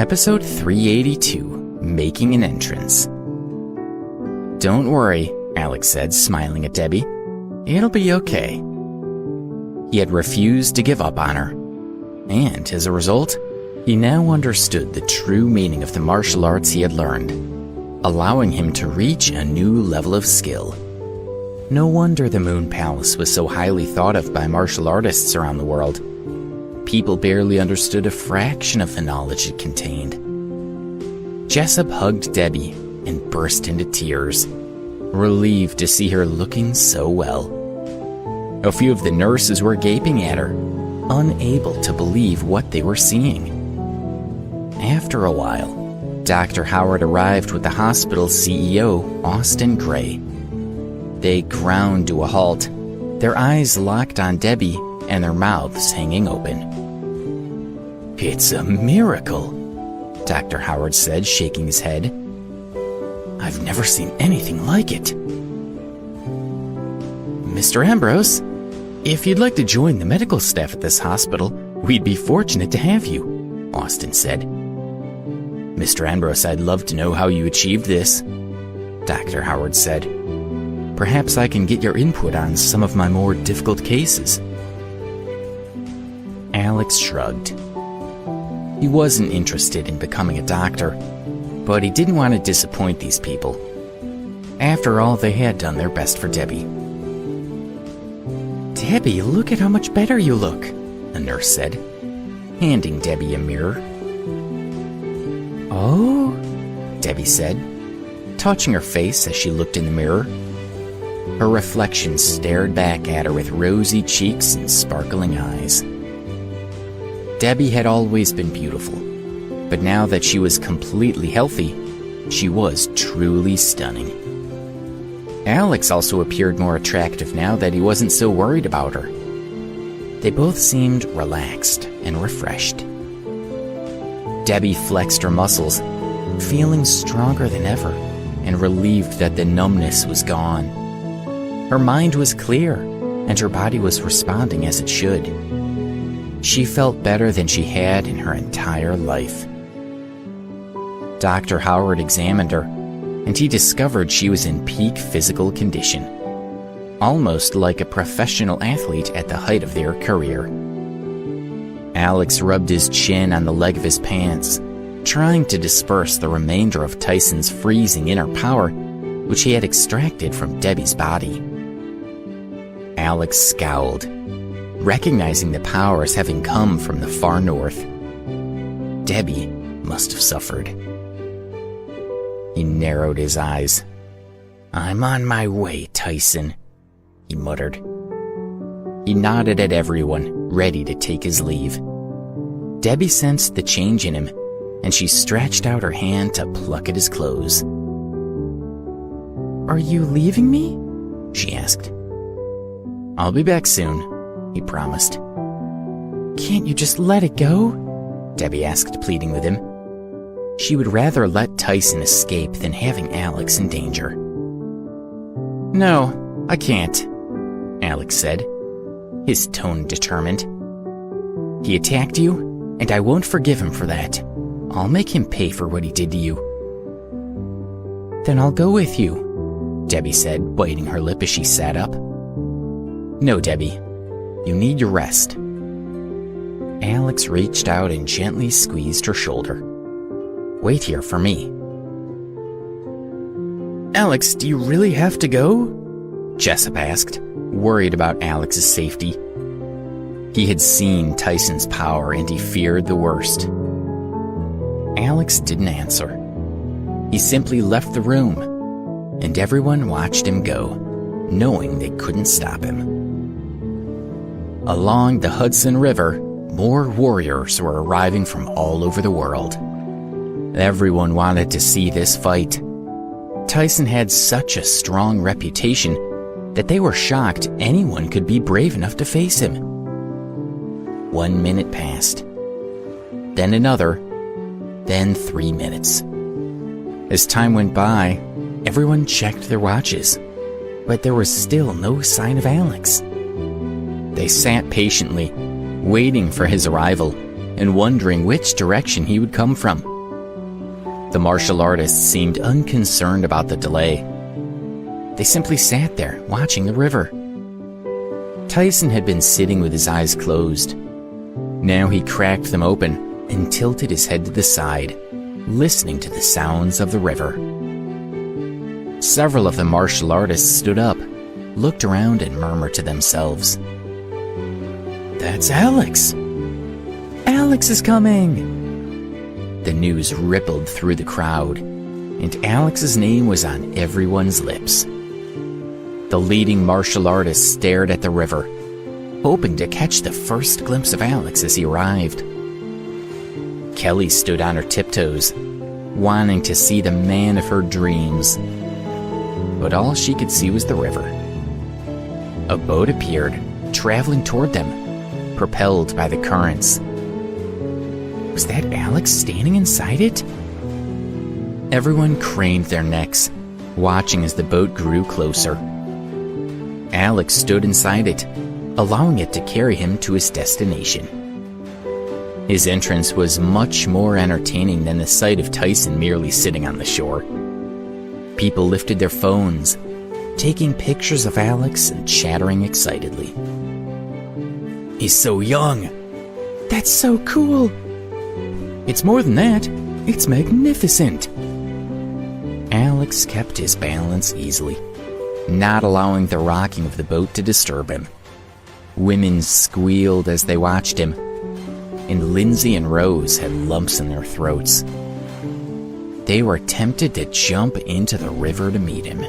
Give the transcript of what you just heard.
Episode 382, Making an Entrance. "Don't worry," Alex said, smiling at Debbie. "It'll be okay." He had refused to give up on her, and as a result, he now understood the true meaning of the martial arts he had learned, allowing him to reach a new level of skill. No wonder the Moon Palace was so highly thought of by martial artists around the world. People barely understood a fraction of the knowledge it contained. Jessup hugged Debbie and burst into tears, relieved to see her looking so well. A few of the nurses were gaping at her, unable to believe what they were seeing. After a while, Dr. Howard arrived with the hospital's CEO, Austin Gray. They ground to a halt, their eyes locked on Debbie and their mouths hanging open. "It's a miracle," Dr. Howard said, shaking his head. "I've never seen anything like it." "Mr. Ambrose, if you'd like to join the medical staff at this hospital, we'd be fortunate to have you," Austin said. "Mr. Ambrose, I'd love to know how you achieved this," Dr. Howard said. "Perhaps I can get your input on some of my more difficult cases." Alex shrugged. He wasn't interested in becoming a doctor, but he didn't want to disappoint these people. After all, they had done their best for Debbie. "Debbie, look at how much better you look," a nurse said, handing Debbie a mirror. "Oh?" Debbie said, touching her face as she looked in the mirror. Her reflection stared back at her with rosy cheeks and sparkling eyes. Debbie had always been beautiful, but now that she was completely healthy, she was truly stunning. Alex also appeared more attractive now that he wasn't so worried about her. They both seemed relaxed and refreshed. Debbie flexed her muscles, feeling stronger than ever, and relieved that the numbness was gone. Her mind was clear, and her body was responding as it should. She felt better than she had in her entire life. Dr. Howard examined her, and he discovered she was in peak physical condition, almost like a professional athlete at the height of their career. Alex rubbed his chin on the leg of his pants, trying to disperse the remainder of Tyson's freezing inner power, which he had extracted from Debbie's body. Alex scowled, recognizing the power as having come from the far north. Debbie must have suffered. He narrowed his eyes. "I'm on my way, Tyson," he muttered. He nodded at everyone, ready to take his leave. Debbie sensed the change in him, and she stretched out her hand to pluck at his clothes. "Are you leaving me?" she asked. "I'll be back soon," he promised. "Can't you just let it go?" Debbie asked, pleading with him. She would rather let Tyson escape than having Alex in danger. "No, I can't," Alex said, his tone determined. "He attacked you, and I won't forgive him for that. I'll make him pay for what he did to you." "Then I'll go with you," Debbie said, biting her lip as she sat up. "No, Debbie. You need your rest." Alex reached out and gently squeezed her shoulder. "Wait here for me." "Alex, do you really have to go?" Jessup asked, worried about Alex's safety. He had seen Tyson's power and he feared the worst. Alex didn't answer. He simply left the room, and everyone watched him go, knowing they couldn't stop him. Along the Hudson River, more warriors were arriving from all over the world. Everyone wanted to see this fight. Tyson had such a strong reputation that they were shocked anyone could be brave enough to face him. 1 minute passed, then another, then 3 minutes. As time went by, everyone checked their watches, but there was still no sign of Alex. They sat patiently, waiting for his arrival, and wondering which direction he would come from. The martial artists seemed unconcerned about the delay. They simply sat there, watching the river. Tyson had been sitting with his eyes closed. Now he cracked them open and tilted his head to the side, listening to the sounds of the river. Several of the martial artists stood up, looked around, and murmured to themselves, "That's Alex! Alex is coming!" The news rippled through the crowd, and Alex's name was on everyone's lips. The leading martial artist stared at the river, hoping to catch the first glimpse of Alex as he arrived. Kelly stood on her tiptoes, wanting to see the man of her dreams. But all she could see was the river. A boat appeared, traveling toward them, propelled by the currents. Was that Alex standing inside it? Everyone craned their necks, watching as the boat grew closer. Alex stood inside it, allowing it to carry him to his destination. His entrance was much more entertaining than the sight of Tyson merely sitting on the shore. People lifted their phones, taking pictures of Alex and chattering excitedly. "He's so young! That's so cool! It's more than that, it's magnificent!" Alex kept his balance easily, not allowing the rocking of the boat to disturb him. Women squealed as they watched him, and Lindsay and Rose had lumps in their throats. They were tempted to jump into the river to meet him.